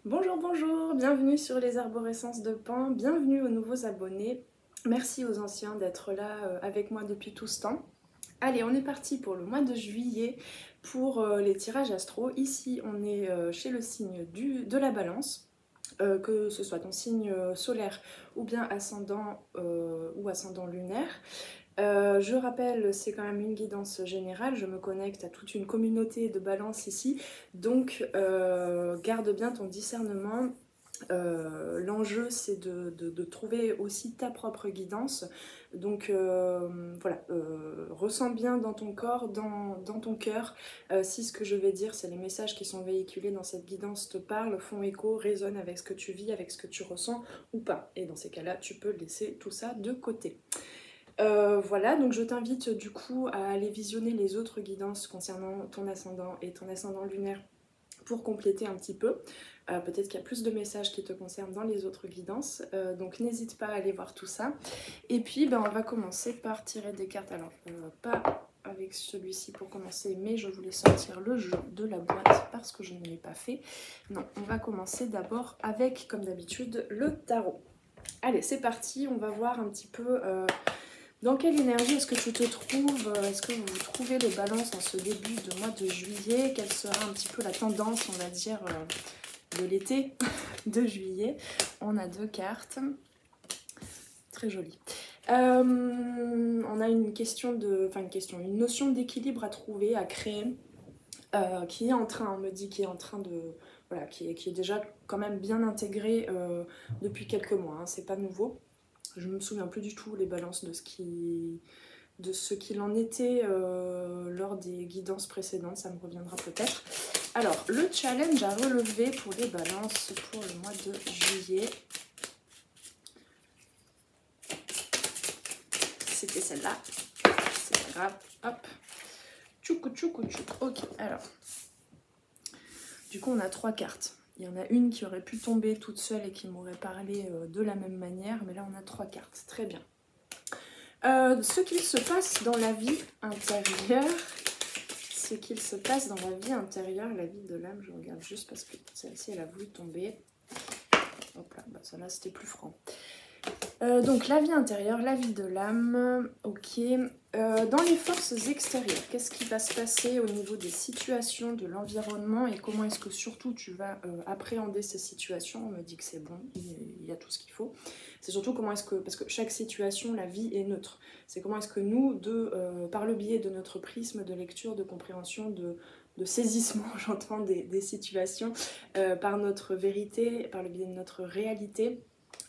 Bonjour, bonjour, bienvenue sur les arborescences de Pan, bienvenue aux nouveaux abonnés. Merci aux anciens d'être là avec moi depuis tout ce temps. Allez, on est parti pour le mois de juillet pour les tirages astro. Ici, on est chez le signe de la balance, que ce soit ton signe solaire ou bien ascendant ou ascendant lunaire. Je rappelle, c'est quand même une guidance générale, je me connecte à toute une communauté de balance ici, donc garde bien ton discernement. L'enjeu c'est de trouver aussi ta propre guidance, donc voilà, ressens bien dans ton corps, dans ton cœur, si ce que je vais dire, c'est les messages qui sont véhiculés dans cette guidance te parlent, font écho, résonnent avec ce que tu vis, avec ce que tu ressens ou pas, et dans ces cas-là tu peux laisser tout ça de côté. Voilà, donc je t'invite du coup à aller visionner les autres guidances concernant ton ascendant et ton ascendant lunaire pour compléter un petit peu. Peut-être qu'il y a plus de messages qui te concernent dans les autres guidances, donc n'hésite pas à aller voir tout ça. Et puis on va commencer par tirer des cartes. Alors pas avec celui-ci pour commencer, mais je voulais sortir le jeu de la boîte parce que je ne l'ai pas fait. Non, on va commencer d'abord avec, comme d'habitude, le tarot. Allez, c'est parti, on va voir un petit peu... dans quelle énergie est-ce que tu te trouves? Est-ce que vous trouvez les balances en ce début de mois de juillet? Quelle sera un petit peu la tendance, on va dire, de l'été de juillet? On a deux cartes. Très jolies. On a une question de... Enfin, une notion d'équilibre à trouver, à créer, qui est en train, on me dit, qui est en train de... Voilà, qui est déjà quand même bien intégrée depuis quelques mois, hein, c'est pas nouveau. Je me souviens plus du tout les balances de ce qu'il en était lors des guidances précédentes, ça me reviendra peut-être. Alors, le challenge à relever pour les balances pour le mois de juillet, c'était celle-là, c'est pas grave, hop, tchoukou tchoukou tchouk. Ok, alors, du coup on a trois cartes. Il y en a une qui aurait pu tomber toute seule et qui m'aurait parlé de la même manière, mais là on a trois cartes, très bien. Ce qu'il se passe dans la vie intérieure, la vie de l'âme, je regarde juste parce que celle-ci elle a voulu tomber. Hop là, bah celle-là c'était plus franc. Donc la vie intérieure, la vie de l'âme, ok. Dans les forces extérieures, qu'est-ce qui va se passer au niveau des situations, de l'environnement et comment est-ce que surtout tu vas appréhender ces situations? On me dit que c'est bon, il y a tout ce qu'il faut. C'est surtout comment est-ce que, parce que chaque situation, la vie est neutre. C'est comment est-ce que nous, par le biais de notre prisme de lecture, de compréhension, de saisissement, j'entends, des situations, par notre vérité, par le biais de notre réalité,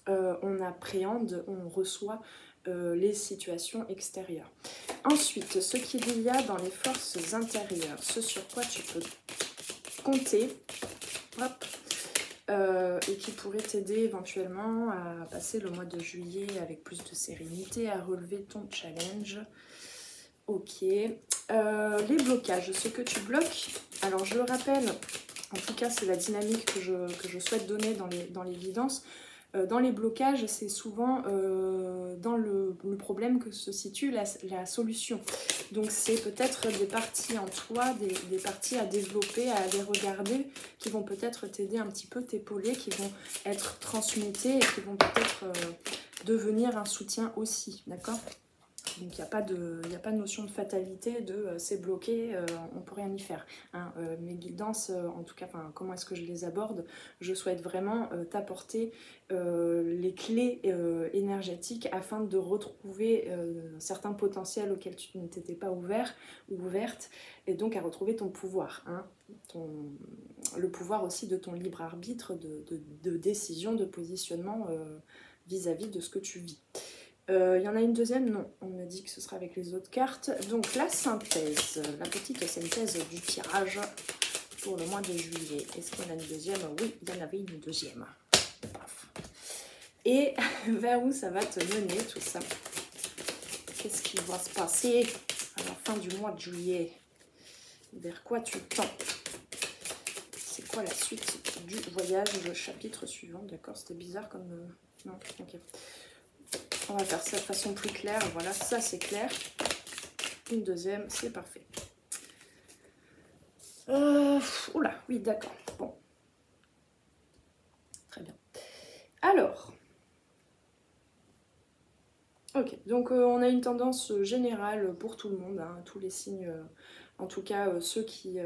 on appréhende, on reçoit les situations extérieures. Ensuite, ce qu'il y a dans les forces intérieures, ce sur quoi tu peux compter, hop, et qui pourrait t'aider éventuellement à passer le mois de juillet avec plus de sérénité, à relever ton challenge. Ok. Les blocages, ce que tu bloques, alors je le rappelle, en tout cas c'est la dynamique que je souhaite donner dans les guidances. Dans les blocages, c'est souvent dans le problème que se situe la solution. Donc c'est peut-être des parties en toi, des parties à développer, à aller regarder, qui vont peut-être t'aider un petit peu, t'épauler, qui vont être transmutées et qui vont peut-être devenir un soutien aussi, d'accord ? Donc il n'y a pas de notion de fatalité, de c'est bloqué, on ne peut rien y faire. Hein. Mes guidances, en tout cas, comment est-ce que je les aborde? Je souhaite vraiment t'apporter les clés énergétiques afin de retrouver certains potentiels auxquels tu ne t'étais pas ouvert ou ouverte, et donc à retrouver ton pouvoir. Hein. Le pouvoir aussi de ton libre arbitre, de décision, de positionnement vis-à-vis de ce que tu vis. Il y en a une deuxième? Non, on me dit que ce sera avec les autres cartes. Donc la synthèse, la petite synthèse du tirage pour le mois de juillet. Est-ce qu'il y en a une deuxième? Oui, il y en avait une deuxième. Paf. Et vers où ça va te mener tout ça? Qu'est-ce qui va se passer à la fin du mois de juillet? Vers quoi tu tends? C'est quoi la suite du voyage, le chapitre suivant? D'accord, c'était bizarre comme... Non, ok. On va faire ça de façon plus claire. Voilà, ça c'est clair. Une deuxième, c'est parfait. Oula, oui, d'accord. Bon. Alors, ok, donc on a une tendance générale pour tout le monde, hein, tous les signes, en tout cas ceux qui,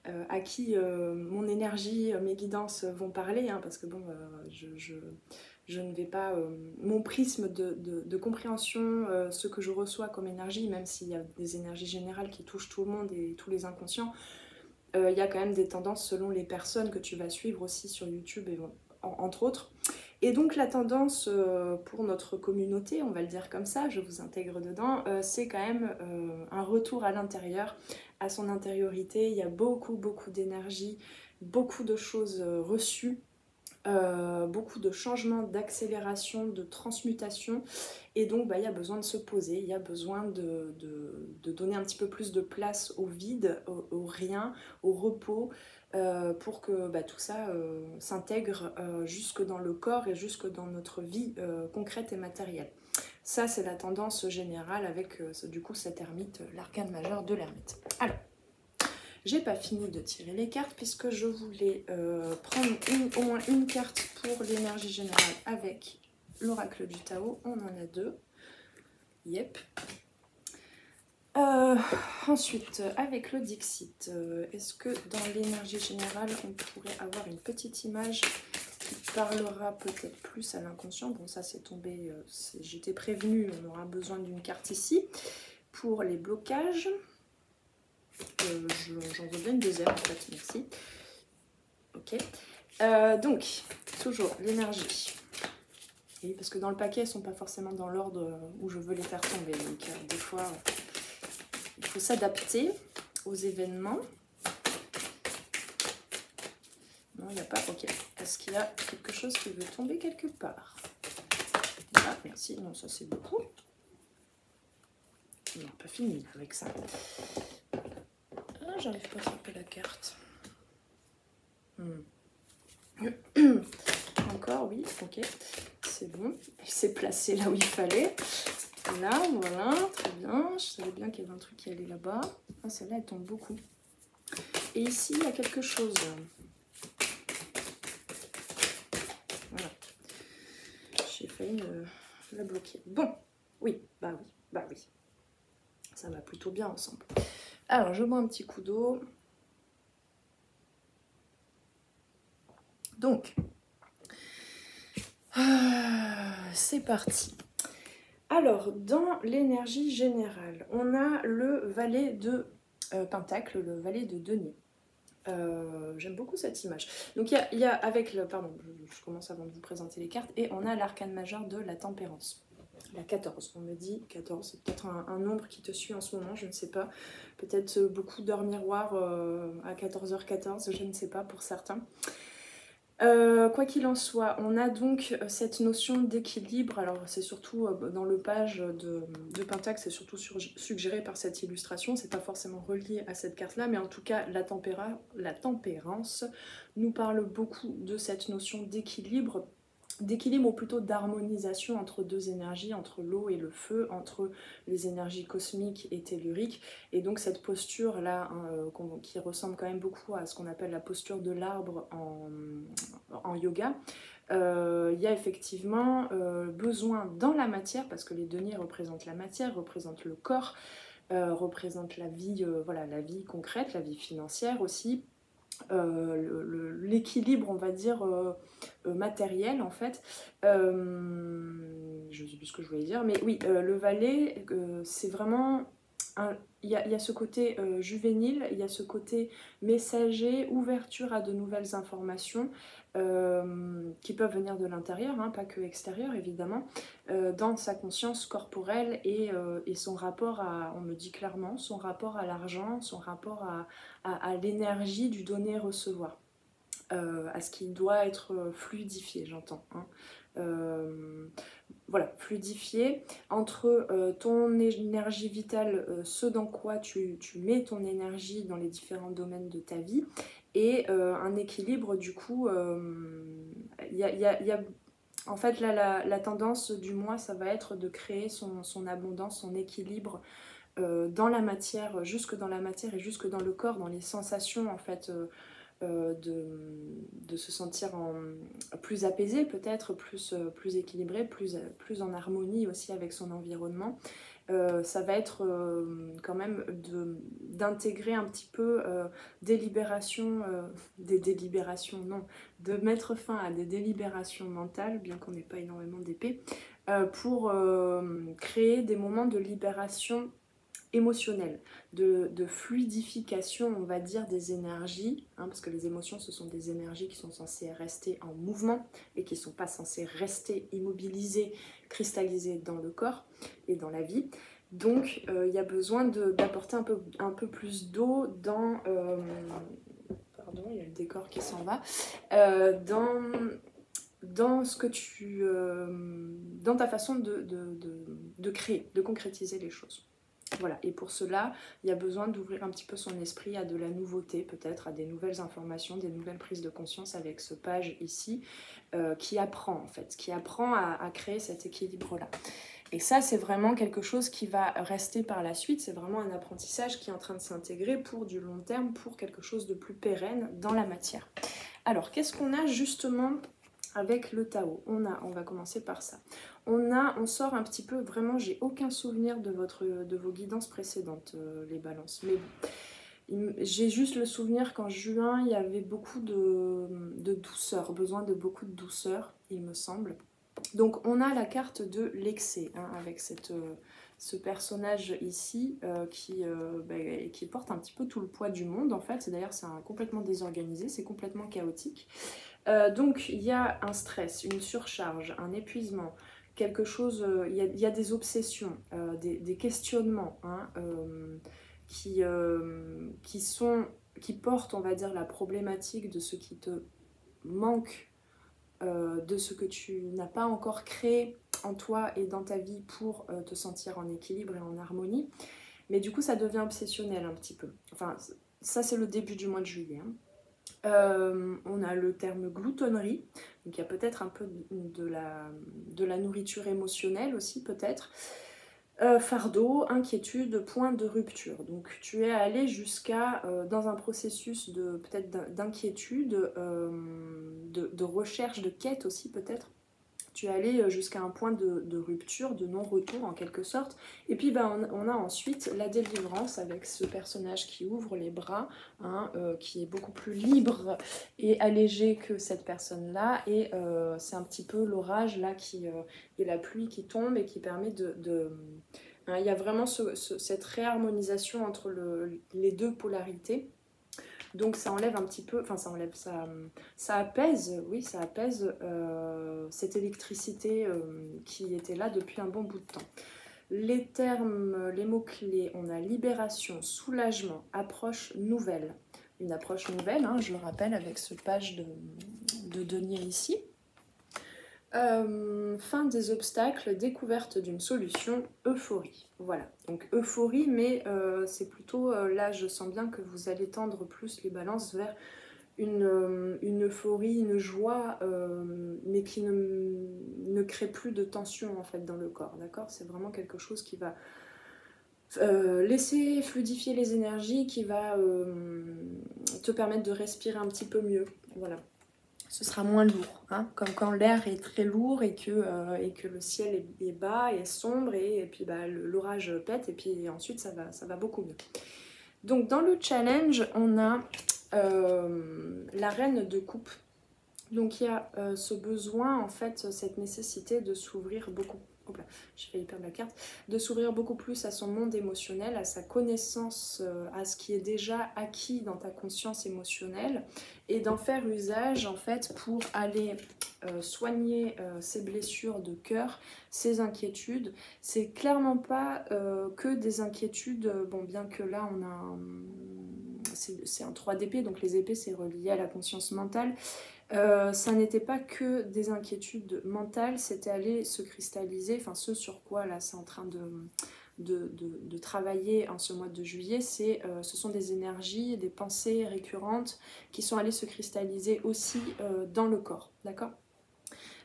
à qui mon énergie, mes guidances vont parler, hein, parce que bon, je ne vais pas... mon prisme de compréhension, ce que je reçois comme énergie, même s'il y a des énergies générales qui touchent tout le monde et tous les inconscients, il y a quand même des tendances selon les personnes que tu vas suivre aussi sur YouTube, et, entre autres. Et donc la tendance pour notre communauté, on va le dire comme ça, je vous intègre dedans, c'est quand même un retour à l'intérieur, à son intériorité. Il y a beaucoup d'énergie, beaucoup de choses reçues, beaucoup de changements, d'accélération, de transmutation, et donc bah, il y a besoin de se poser, il y a besoin de donner un petit peu plus de place au vide, au rien, au repos, pour que bah, tout ça s'intègre jusque dans le corps et jusque dans notre vie concrète et matérielle. Ça c'est la tendance générale avec du coup cet ermite, l'arcane majeur de l'ermite. Alors, j'ai pas fini de tirer les cartes puisque je voulais prendre au moins une carte pour l'énergie générale avec l'oracle du Tao. On en a deux. Yep. Ensuite, avec le Dixit, est-ce que dans l'énergie générale, on pourrait avoir une petite image qui parlera peut-être plus à l'inconscient? Bon, ça c'est tombé, j'étais prévenue, on aura besoin d'une carte ici. Pour les blocages, j'en veux bien une deuxième en fait, merci. Ok. Donc, toujours l'énergie. Oui, parce que dans le paquet, elles ne sont pas forcément dans l'ordre où je veux les faire tomber. Donc, des fois, il faut s'adapter aux événements. Non, il n'y a pas. Ok. Est-ce qu'il y a quelque chose qui veut tomber quelque part? Ah, merci. Non, ça c'est beaucoup. Non, pas fini avec ça. Ah, j'arrive pas à attraper la carte. Encore, oui, ok. C'est bon. Il s'est placé là où il fallait. Là, voilà, très bien. Je savais bien qu'il y avait un truc qui allait là-bas. Ah, celle-là, elle tombe beaucoup. Et ici, il y a quelque chose. Voilà. J'ai failli la bloquer. Bon, oui, bah oui, bah oui. Ça va plutôt bien ensemble. Alors, je bois un petit coup d'eau. Donc, c'est parti. Alors, dans l'énergie générale, on a le valet de Pentacle, le valet de denier. J'aime beaucoup cette image. Donc il y a avec le... Pardon, je commence avant de vous présenter les cartes. Et on a l'arcane majeur de la tempérance. La 14, on me dit 14, c'est peut-être un nombre qui te suit en ce moment, je ne sais pas. Peut-être beaucoup d'heures miroirs à 14h14, je ne sais pas pour certains. Quoi qu'il en soit, on a donc cette notion d'équilibre. Alors c'est surtout dans le page de Pentacle, c'est surtout suggéré par cette illustration. C'est pas forcément relié à cette carte là, mais en tout cas la tempérance nous parle beaucoup de cette notion d'équilibre ou plutôt d'harmonisation entre deux énergies, entre l'eau et le feu, entre les énergies cosmiques et telluriques. Et donc cette posture là, hein, qui ressemble quand même beaucoup à ce qu'on appelle la posture de l'arbre en yoga, il y a effectivement besoin dans la matière, parce que les deniers représentent la matière, représentent le corps, représentent la vie, voilà, la vie concrète, la vie financière aussi, l'équilibre, on va dire, matériel en fait. Je ne sais plus ce que je voulais dire, mais oui, le valet, c'est vraiment... Il y a ce côté juvénile, il y a ce côté messager, ouverture à de nouvelles informations qui peuvent venir de l'intérieur, hein, pas que extérieur évidemment, dans sa conscience corporelle et son rapport à, on me dit clairement, son rapport à l'argent, son rapport à l'énergie du donner-recevoir, à ce qui doit être fluidifié, j'entends. Hein. Voilà, fluidifié entre ton énergie vitale, ce dans quoi tu mets ton énergie dans les différents domaines de ta vie, et un équilibre du coup. Il y a en fait là la tendance du mois, ça va être de créer son abondance, son équilibre dans la matière, jusque dans la matière et jusque dans le corps, dans les sensations en fait. de se sentir plus apaisé peut-être, plus équilibré, plus en harmonie aussi avec son environnement. Ça va être quand même d'intégrer un petit peu des libérations, de mettre fin à des délibérations mentales, bien qu'on n'ait pas énormément d'épée, pour créer des moments de libération émotionnelle, de fluidification, on va dire, des énergies, hein, parce que les émotions, ce sont des énergies qui sont censées rester en mouvement et qui ne sont pas censées rester immobilisées, cristallisées dans le corps et dans la vie. Donc, il y a besoin d'apporter un peu plus d'eau dans... pardon, il y a le décor qui s'en va. Dans ce que tu... dans ta façon de créer, de concrétiser les choses. Voilà, et pour cela, il y a besoin d'ouvrir un petit peu son esprit à de la nouveauté, peut-être à des nouvelles informations, des nouvelles prises de conscience avec ce page ici, qui apprend en fait, qui apprend à créer cet équilibre-là. Et ça, c'est vraiment quelque chose qui va rester par la suite, c'est vraiment un apprentissage qui est en train de s'intégrer pour du long terme, pour quelque chose de plus pérenne dans la matière. Alors, qu'est-ce qu'on a justement avec le Tao? On va commencer par ça. On sort un petit peu, vraiment, j'ai aucun souvenir de vos guidances précédentes, les balances. Mais bon, j'ai juste le souvenir qu'en juin, il y avait beaucoup de douceur, besoin de beaucoup de douceur, il me semble. Donc on a la carte de l'excès, hein, avec ce personnage ici qui porte un petit peu tout le poids du monde en fait. D'ailleurs c'est complètement désorganisé, c'est complètement chaotique. Donc il y a un stress, une surcharge, un épuisement, quelque chose, il y a des obsessions, des questionnements, hein, qui portent, on va dire, la problématique de ce qui te manque, de ce que tu n'as pas encore créé en toi et dans ta vie pour te sentir en équilibre et en harmonie. Mais du coup, ça devient obsessionnel un petit peu. Enfin, ça, c'est le début du mois de juillet. Hein. On a le terme gloutonnerie. Donc, il y a peut-être un peu de la nourriture émotionnelle aussi, peut-être. Fardeau, inquiétude, point de rupture. Donc tu es allé jusqu'à, dans un processus peut-être d'inquiétude, de recherche, de quête aussi peut-être. Tu es allé jusqu'à un point de rupture, de non-retour en quelque sorte. Et puis on a ensuite la délivrance avec ce personnage qui ouvre les bras, hein, qui est beaucoup plus libre et allégé que cette personne-là. Et c'est un petit peu l'orage là et la pluie qui tombe et qui permet hein, il y a vraiment cette réharmonisation entre les deux polarités. Donc ça enlève un petit peu, enfin ça apaise, oui ça apaise cette électricité qui était là depuis un bon bout de temps. Les termes, les mots-clés, on a libération, soulagement, approche nouvelle. Une approche nouvelle, hein, je le rappelle avec ce page de denier ici. Fin des obstacles, découverte d'une solution, euphorie. Voilà, donc euphorie, mais c'est plutôt, là je sens bien que vous allez tendre plus les balances vers une euphorie, une joie, mais qui ne crée plus de tension en fait dans le corps, d'accord? C'est vraiment quelque chose qui va laisser fluidifier les énergies, qui va te permettre de respirer un petit peu mieux, voilà. Ce sera moins lourd, hein, comme quand l'air est très lourd et que le ciel est bas et sombre et puis l'orage pète et puis ensuite ça va beaucoup mieux. Donc dans le challenge, on a la reine de coupe. Donc il y a ce besoin, en fait, cette nécessité de s'ouvrir beaucoup. Hop là, j'ai failli perdre la carte. De s'ouvrir beaucoup plus à son monde émotionnel, à sa connaissance, à ce qui est déjà acquis dans ta conscience émotionnelle et d'en faire usage, en fait, pour aller soigner ses blessures de cœur, ses inquiétudes. C'est clairement pas que des inquiétudes, bon, bien que là on a c'est un 3 d'épée, donc les épées c'est relié à la conscience mentale. Ça n'était pas que des inquiétudes mentales, c'était aller se cristalliser, enfin ce sur quoi là c'est en train de travailler en ce mois de juillet, ce sont des énergies, des pensées récurrentes qui sont allées se cristalliser aussi dans le corps, d'accord ?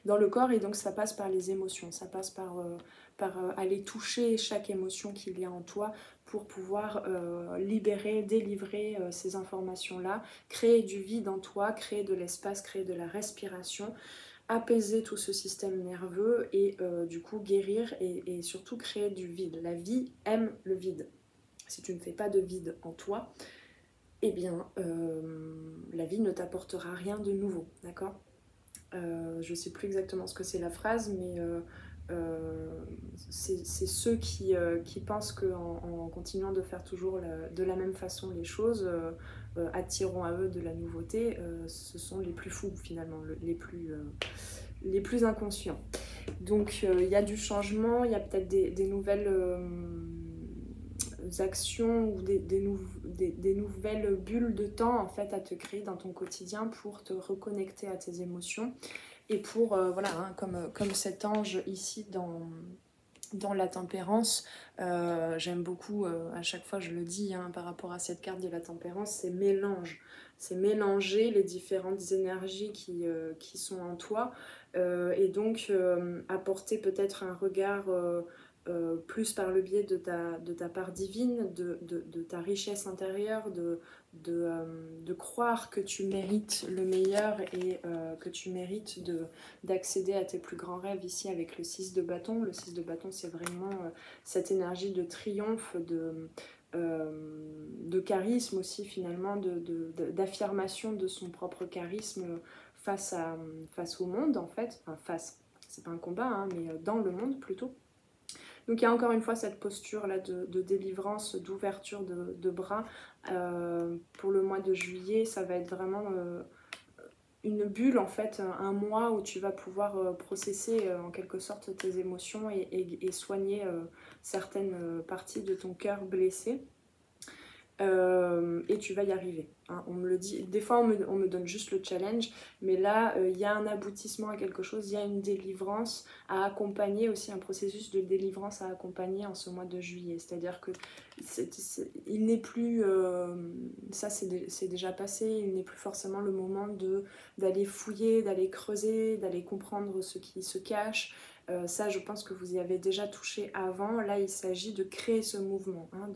Dans le corps, et donc ça passe par les émotions, ça passe par par aller toucher chaque émotion qu'il y a en toi pour pouvoir libérer, délivrer ces informations-là, créer du vide en toi, créer de l'espace, créer de la respiration, apaiser tout ce système nerveux et du coup guérir et surtout créer du vide. La vie aime le vide. Si tu ne fais pas de vide en toi, eh bien la vie ne t'apportera rien de nouveau, d'accord? Je ne sais plus exactement ce que c'est la phrase, mais c'est ceux qui pensent qu'en continuant de faire toujours de la même façon les choses, attireront à eux de la nouveauté. Ce sont les plus fous finalement, les plus inconscients. Donc il y a du changement, il y a peut-être des nouvelles actions ou des nouvelles bulles de temps en fait à te créer dans ton quotidien pour te reconnecter à tes émotions et pour, voilà, hein, comme cet ange ici dans la tempérance, j'aime beaucoup, à chaque fois je le dis hein, par rapport à cette carte de la tempérance, c'est mélange. C'est mélanger les différentes énergies qui sont en toi et donc apporter peut-être un regard plus par le biais de ta part divine, de ta richesse intérieure, de croire que tu mérites le meilleur et que tu mérites d'accéder à tes plus grands rêves ici avec le 6 de bâton. Le 6 de bâton, c'est vraiment cette énergie de triomphe, de charisme aussi finalement, d'affirmation de son propre charisme face au monde en fait. Enfin, c'est pas un combat, hein, mais dans le monde plutôt. Donc il y a encore une fois cette posture là de délivrance, d'ouverture de bras. Pour le mois de juillet, ça va être vraiment une bulle en fait, un mois où tu vas pouvoir processer en quelque sorte tes émotions et soigner certaines parties de ton cœur blessé. Et tu vas y arriver. Hein. On me le dit, des fois on me donne juste le challenge, mais là il y a un aboutissement à quelque chose, il y a une délivrance à accompagner, aussi un processus de délivrance à accompagner en ce mois de juillet. C'est-à-dire que il n'est plus, ça c'est déjà passé, il n'est plus forcément le moment d'aller fouiller, d'aller creuser, d'aller comprendre ce qui se cache. Ça je pense que vous y avez déjà touché avant. Là il s'agit de créer ce mouvement, hein,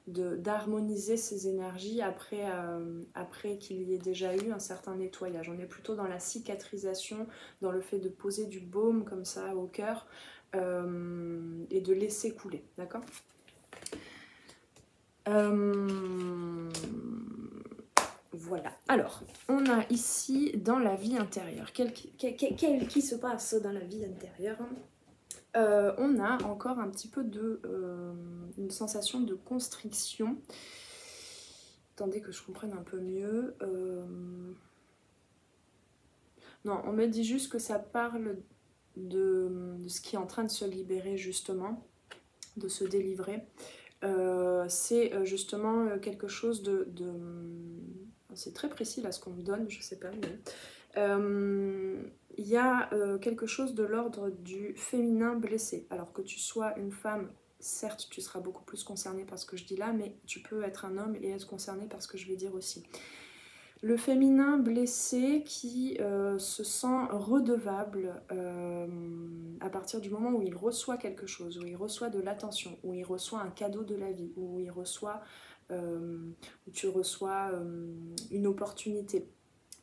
d'harmoniser ces énergies après qu'il y ait déjà eu un certain nettoyage. On est plutôt dans la cicatrisation, dans le fait de poser du baume comme ça au cœur et de laisser couler, d'accord? Voilà. Alors, on a ici dans la vie intérieure, qu'est-ce qui se passe dans la vie intérieure? On a encore un petit peu une sensation de constriction. Attendez que je comprenne un peu mieux. Non, on me dit juste que ça parle de ce qui est en train de se libérer justement, de se délivrer. C'est justement quelque chose c'est très précis là ce qu'on me donne, je sais pas, mais il y a quelque chose de l'ordre du féminin blessé. Alors que tu sois une femme, certes tu seras beaucoup plus concernée par ce que je dis là, mais tu peux être un homme et être concerné par ce que je vais dire aussi. Le féminin blessé qui se sent redevable à partir du moment où il reçoit quelque chose, où il reçoit de l'attention, où il reçoit un cadeau de la vie, où tu reçois une opportunité.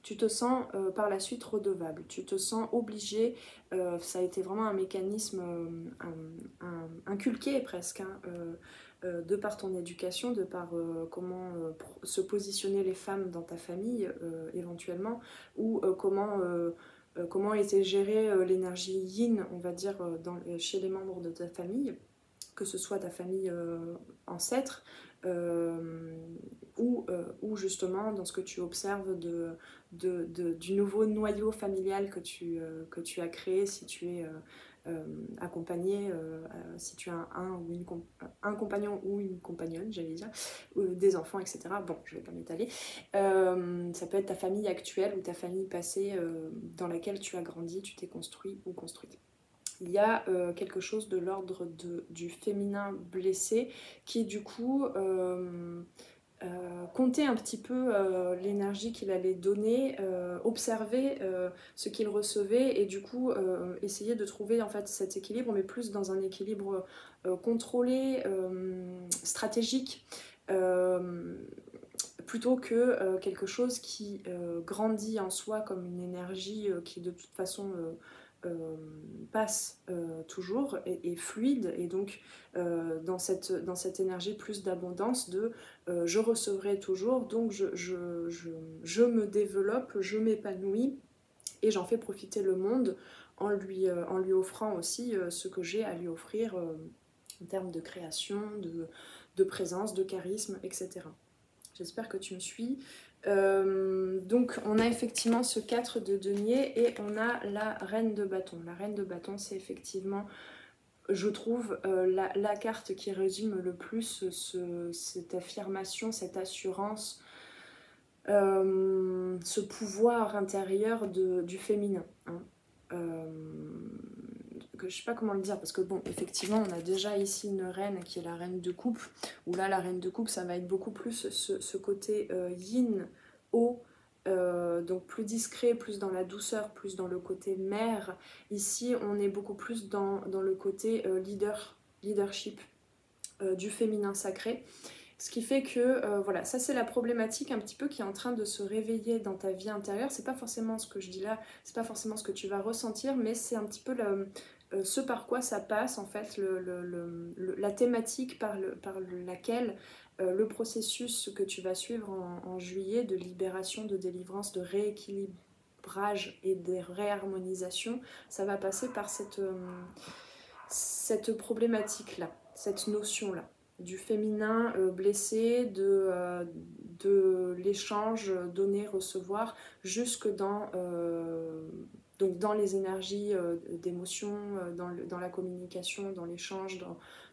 Tu te sens par la suite redevable, tu te sens obligé, ça a été vraiment un mécanisme inculqué presque, hein, de par ton éducation, de par comment se positionner les femmes dans ta famille éventuellement, ou comment était gérée l'énergie yin, on va dire, chez les membres de ta famille, que ce soit ta famille ancêtre, ou justement dans ce que tu observes du nouveau noyau familial que tu as créé si tu es accompagné, si tu as un compagnon ou une compagnonne, j'allais dire, des enfants, etc. Bon, je vais pas m'étaler. Ça peut être ta famille actuelle ou ta famille passée dans laquelle tu as grandi, tu t'es construit ou construite. Il y a quelque chose de l'ordre du féminin blessé qui du coup compter un petit peu l'énergie qu'il allait donner, observer ce qu'il recevait et du coup essayer de trouver en fait cet équilibre, mais plus dans un équilibre contrôlé, stratégique, plutôt que quelque chose qui grandit en soi comme une énergie qui de toute façon passe toujours et fluide, et donc dans cette énergie plus d'abondance de je recevrai toujours, donc je me développe, je m'épanouis et j'en fais profiter le monde en lui offrant aussi ce que j'ai à lui offrir en termes de création, de présence, de charisme, etc. J'espère que tu me suis. Donc on a effectivement ce 4 de denier et on a la reine de bâton. La reine de bâton, c'est effectivement, je trouve, la carte qui résume le plus cette affirmation, cette assurance, ce pouvoir intérieur du féminin. Hein. Je sais pas comment le dire, parce que bon, effectivement, on a déjà ici une reine qui est la reine de coupe, où là, la reine de coupe, ça va être beaucoup plus ce côté yin, haut, donc plus discret, plus dans la douceur, plus dans le côté mère. Ici, on est beaucoup plus dans le côté leadership du féminin sacré. Ce qui fait que, voilà, ça c'est la problématique un petit peu qui est en train de se réveiller dans ta vie intérieure. C'est pas forcément ce que je dis là, c'est pas forcément ce que tu vas ressentir, mais c'est un petit peu ce par quoi ça passe, en fait, la thématique par laquelle le processus que tu vas suivre en juillet de libération, de délivrance, de rééquilibrage et de réharmonisation, ça va passer par cette problématique-là, cette notion-là du féminin blessé, de l'échange donner-recevoir, jusque donc dans les énergies d'émotion, dans la communication, dans l'échange,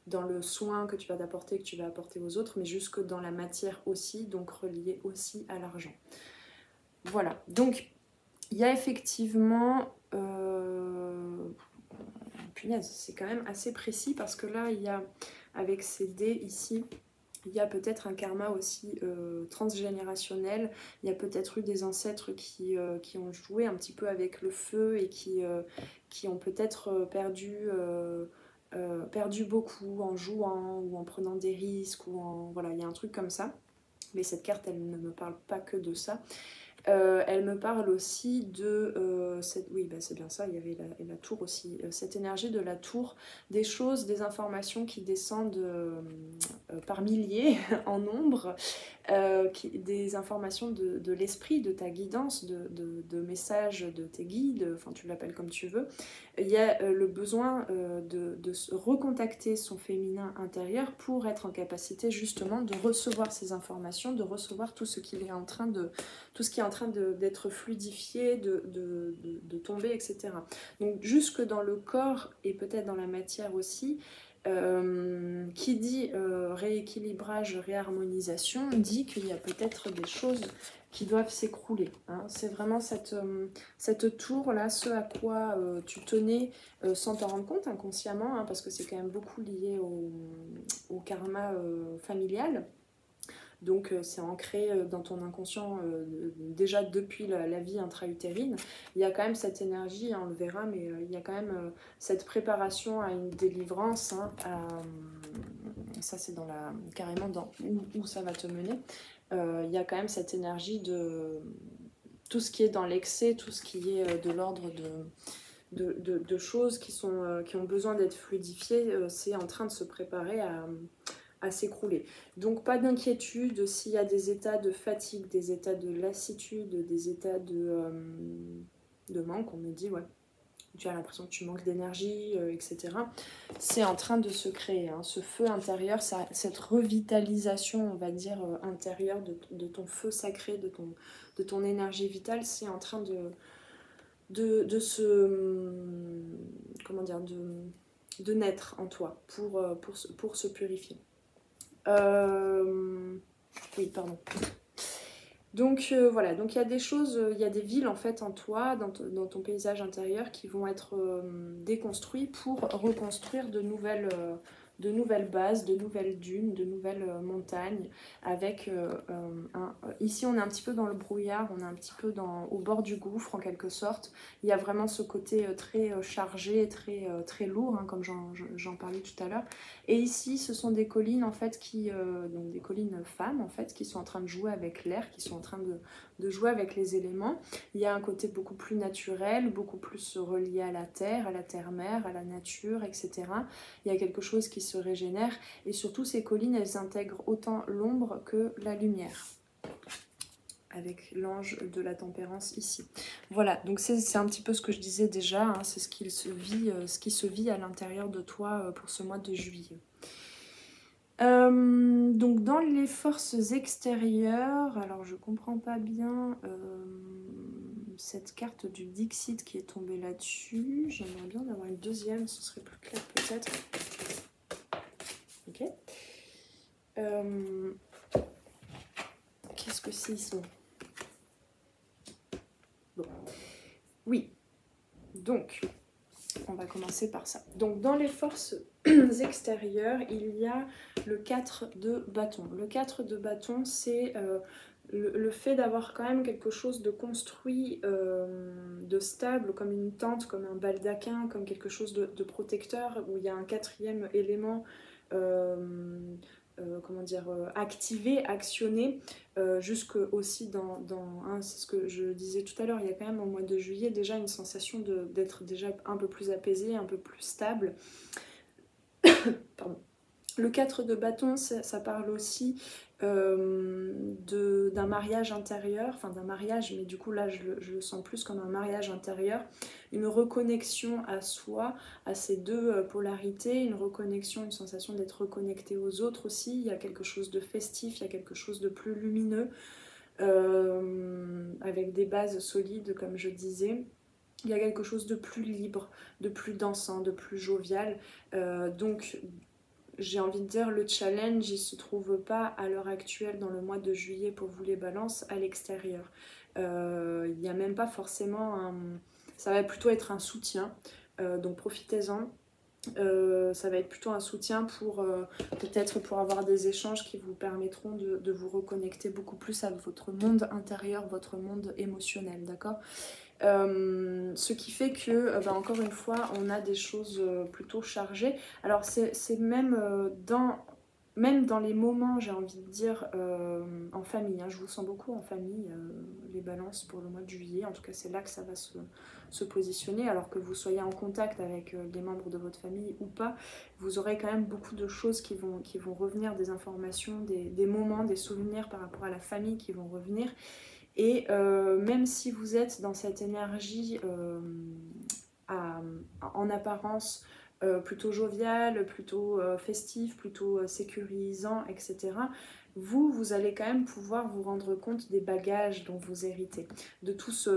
dans le soin que tu vas t'apporter, que tu vas apporter aux autres, mais jusque dans la matière aussi, donc relié aussi à l'argent. Voilà, donc il y a effectivement... punaise, c'est quand même assez précis parce que là, il y a, avec ces dés ici, il y a peut-être un karma aussi transgénérationnel. Il y a peut-être eu des ancêtres qui ont joué un petit peu avec le feu et qui ont peut-être perdu beaucoup en jouant ou en prenant des risques. Voilà, il y a un truc comme ça. Mais cette carte, elle ne me parle pas que de ça. Elle me parle aussi de oui, bah c'est bien ça, il y avait la tour aussi, cette énergie de la tour, des choses, des informations qui descendent par milliers en nombre, des informations de l'esprit, de ta guidance, de messages de tes guides, enfin tu l'appelles comme tu veux. Il y a le besoin de recontacter son féminin intérieur pour être en capacité justement de recevoir ces informations, de recevoir tout ce qui est en train d'être fluidifié, de tomber, etc. Donc jusque dans le corps et peut-être dans la matière aussi, qui dit rééquilibrage, réharmonisation, dit qu'il y a peut-être des choses qui doivent s'écrouler. Hein. C'est vraiment cette tour-là, ce à quoi tu tenais sans t'en rendre compte inconsciemment, hein, parce que c'est quand même beaucoup lié au karma familial. Donc c'est ancré dans ton inconscient déjà depuis la vie intra-utérine. Il y a quand même cette énergie, hein, on le verra, mais il y a quand même cette préparation à une délivrance. Hein, ça c'est carrément dans où ça va te mener. Il y a quand même cette énergie de tout ce qui est dans l'excès, tout ce qui est de l'ordre de choses qui ont besoin d'être fluidifiées. C'est en train de se préparer à s'écrouler. Donc pas d'inquiétude s'il y a des états de fatigue, des états de lassitude, des états de manque, on me dit, ouais. Tu as l'impression que tu manques d'énergie, etc. C'est en train de se créer, hein, ce feu intérieur, cette revitalisation, on va dire, intérieure de ton feu sacré, de ton énergie vitale, c'est en train de naître en toi pour se purifier. Oui, pardon. Donc voilà, donc il y a des choses, il y a des villes en fait en toi, dans ton paysage intérieur qui vont être déconstruits pour reconstruire de de nouvelles bases, de nouvelles dunes, de nouvelles montagnes. Avec ici on est un petit peu dans le brouillard, on est un petit peu au bord du gouffre en quelque sorte. Il y a vraiment ce côté très chargé, très lourd, hein, comme j'en parlais tout à l'heure. Et ici ce sont des collines en fait donc des collines femmes en fait, qui sont en train de jouer avec l'air, qui sont en train de jouer avec les éléments. Il y a un côté beaucoup plus naturel, beaucoup plus relié à la terre-mère, à la nature, etc. Il y a quelque chose qui se régénère et surtout ces collines, elles intègrent autant l'ombre que la lumière. Avec l'ange de la tempérance ici. Voilà, donc c'est un petit peu ce que je disais déjà, hein, c'est ce qui se vit à l'intérieur de toi pour ce mois de juillet. Donc dans les forces extérieures, alors je comprends pas bien cette carte du Dixit qui est tombée là-dessus. J'aimerais bien en avoir une deuxième, ce serait plus clair peut-être. Ok. Qu'est-ce que c'est ils sont? Bon. Oui. Donc, on va commencer par ça. Donc dans les forces extérieures, il y a le 4 de bâton. Le 4 de bâton, c'est le fait d'avoir quand même quelque chose de construit, de stable, comme une tente, comme un baldaquin, comme quelque chose de protecteur, où il y a un quatrième élément comment dire, activé, actionné, jusque aussi hein, c'est ce que je disais tout à l'heure, il y a quand même au mois de juillet déjà une sensation d'être déjà un peu plus apaisé, un peu plus stable. Pardon. Le 4 de bâton, ça parle aussi d'un mariage intérieur, enfin d'un mariage, mais du coup là je le sens plus comme un mariage intérieur, une reconnexion à soi, à ces deux polarités, une reconnexion, une sensation d'être reconnecté aux autres aussi. Il y a quelque chose de festif, il y a quelque chose de plus lumineux, avec des bases solides comme je disais. Il y a quelque chose de plus libre, de plus dansant, de plus jovial, donc j'ai envie de dire, le challenge, il se trouve pas à l'heure actuelle dans le mois de juillet pour vous les balances à l'extérieur. Il n'y a même pas forcément ça va plutôt être un soutien, donc profitez-en. Ça va être plutôt un soutien pour peut-être pour avoir des échanges qui vous permettront de vous reconnecter beaucoup plus à votre monde intérieur, votre monde émotionnel, d'accord ? Ce qui fait que, encore une fois, on a des choses plutôt chargées. Alors c'est même, même dans les moments, j'ai envie de dire, en famille, hein, je vous sens beaucoup en famille, les balances pour le mois de juillet, en tout cas c'est là que ça va se positionner, alors que vous soyez en contact avec les membres de votre famille ou pas, vous aurez quand même beaucoup de choses qui vont revenir, des informations, des moments, des souvenirs par rapport à la famille qui vont revenir. Et même si vous êtes dans cette énergie en apparence plutôt joviale, plutôt festif, plutôt sécurisant, etc., vous allez quand même pouvoir vous rendre compte des bagages dont vous héritez, de tous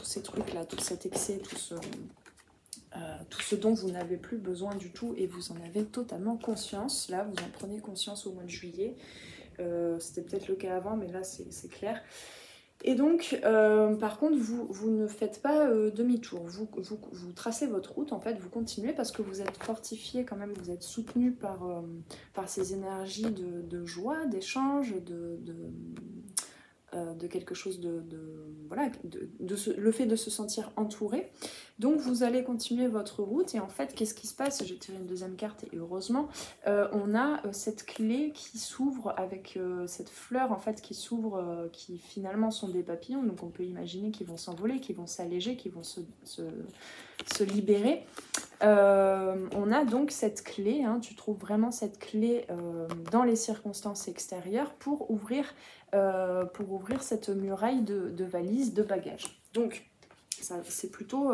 ces trucs-là, tout cet excès, tout ce dont vous n'avez plus besoin du tout et vous en avez totalement conscience. Là, vous en prenez conscience au mois de juillet. C'était peut-être le cas avant, mais là c'est clair. Et donc, par contre, vous ne faites pas demi-tour, vous tracez votre route, en fait, vous continuez parce que vous êtes fortifié quand même, vous êtes soutenu par ces énergies de joie, d'échange, de quelque chose voilà, le fait de se sentir entouré. Donc vous allez continuer votre route et en fait qu'est-ce qui se passe? J'ai tiré une deuxième carte et heureusement on a cette clé qui s'ouvre avec cette fleur en fait qui s'ouvre, qui finalement sont des papillons, donc on peut imaginer qu'ils vont s'envoler, qu'ils vont s'alléger, qu'ils vont se libérer. On a donc cette clé, hein, tu trouves vraiment cette clé dans les circonstances extérieures pour ouvrir cette muraille de valises, de bagages. Donc c'est plutôt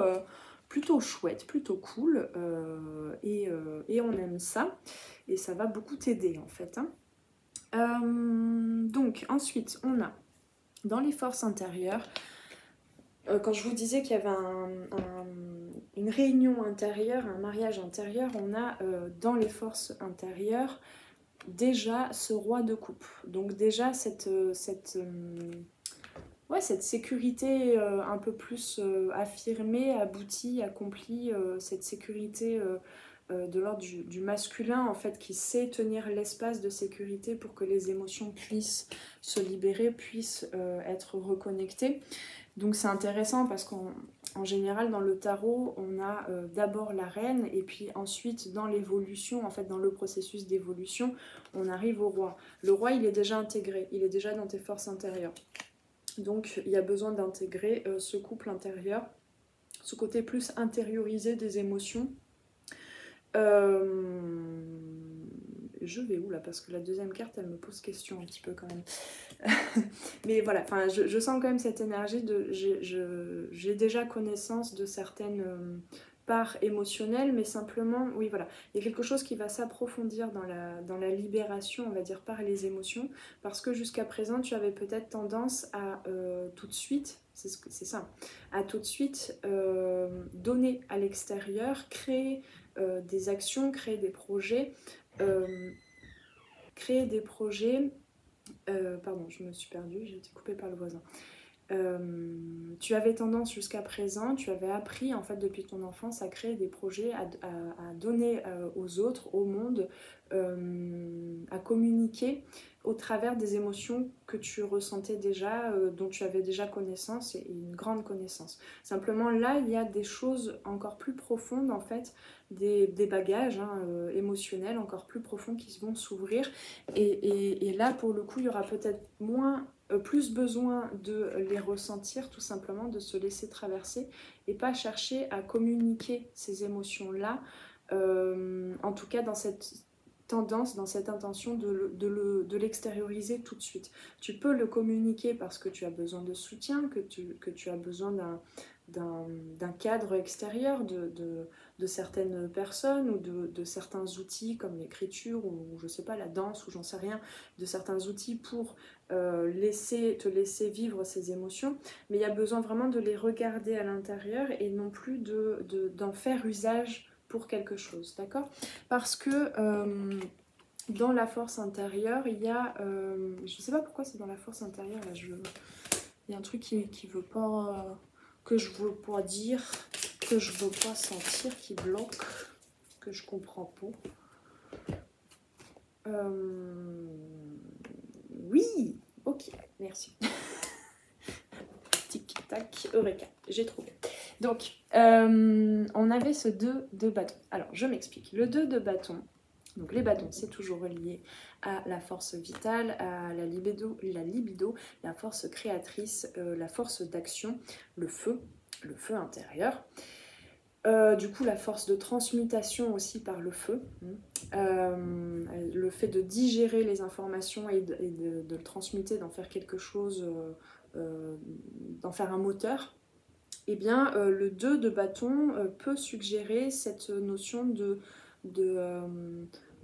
chouette, plutôt cool, et on aime ça, et ça va beaucoup t'aider en fait. Hein. Donc ensuite on a dans les forces intérieures, quand je vous disais qu'il y avait une réunion intérieure, un mariage intérieur, on a dans les forces intérieures déjà ce roi de coupe. Donc déjà cette sécurité un peu plus affirmée, aboutie, accomplie, cette sécurité de l'ordre du masculin en fait, qui sait tenir l'espace de sécurité pour que les émotions puissent se libérer, puissent être reconnectées. Donc c'est intéressant parce qu'en général dans le tarot on a d'abord la reine et puis ensuite dans l'évolution, en fait dans le processus d'évolution, on arrive au roi. Le roi il est déjà intégré, il est déjà dans tes forces intérieures. Donc il y a besoin d'intégrer ce couple intérieur, ce côté plus intériorisé des émotions. Je vais où là? Parce que la deuxième carte elle me pose question un petit peu quand même. Mais voilà, enfin, je sens quand même cette énergie de... J'ai déjà connaissance de certaines parts émotionnelles, mais simplement, oui voilà, il y a quelque chose qui va s'approfondir dans la libération, on va dire, par les émotions, parce que jusqu'à présent, tu avais peut-être tendance à tout de suite, c'est ça, à tout de suite donner à l'extérieur, créer des actions, créer des projets, pardon, je me suis perdue, j'ai été coupée par le voisin. Tu avais tendance jusqu'à présent, tu avais appris en fait depuis ton enfance à créer des projets, à donner aux autres, au monde, à communiquer au travers des émotions que tu ressentais déjà, dont tu avais déjà connaissance et une grande connaissance. Simplement là, il y a des choses encore plus profondes en fait, des bagages émotionnels encore plus profonds qui vont s'ouvrir et là pour le coup il y aura peut-être plus besoin de les ressentir, tout simplement, de se laisser traverser et pas chercher à communiquer ces émotions-là, en tout cas dans cette tendance, dans cette intention de l'extérioriser tout de suite. Tu peux le communiquer parce que tu as besoin de soutien, que tu as besoin d'un cadre extérieur, de certaines personnes ou de certains outils comme l'écriture ou je sais pas, la danse ou j'en sais rien, de certains outils pour te laisser vivre ces émotions, mais il y a besoin vraiment de les regarder à l'intérieur et non plus d'en faire usage pour quelque chose, d'accord? Parce que dans la force intérieure, il y a... je sais pas pourquoi c'est dans la force intérieure, là, il y a un truc qui veut pas... que je veux pas dire, que je veux pas sentir, qui bloque, que je comprends pas. Oui, ok, merci. Tic tac, eureka, j'ai trouvé. Donc, on avait ce 2 de bâton. Alors, je m'explique. Le 2 de bâton, donc les bâtons, c'est toujours relié à la force vitale, à la libido, la force créatrice, la force d'action, le feu intérieur. Du coup, la force de transmutation aussi par le feu, le fait de digérer les informations et de le transmuter, d'en faire quelque chose, d'en faire un moteur. Eh bien, le 2 de bâton peut suggérer cette notion de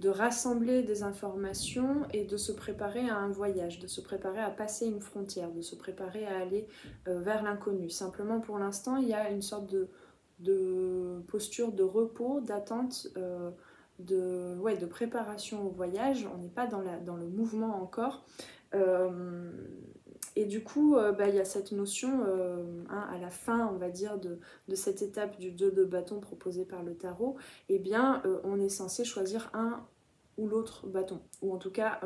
rassembler des informations et de se préparer à un voyage, de se préparer à passer une frontière, de se préparer à aller vers l'inconnu. Simplement, pour l'instant, il y a une sorte de posture de repos, d'attente, de préparation au voyage. On n'est pas dans le mouvement encore. Et du coup, il y a cette notion, à la fin, on va dire, de cette étape du 2 de bâton proposé par le tarot, eh bien, on est censé choisir un ou l'autre bâton. Ou en tout cas,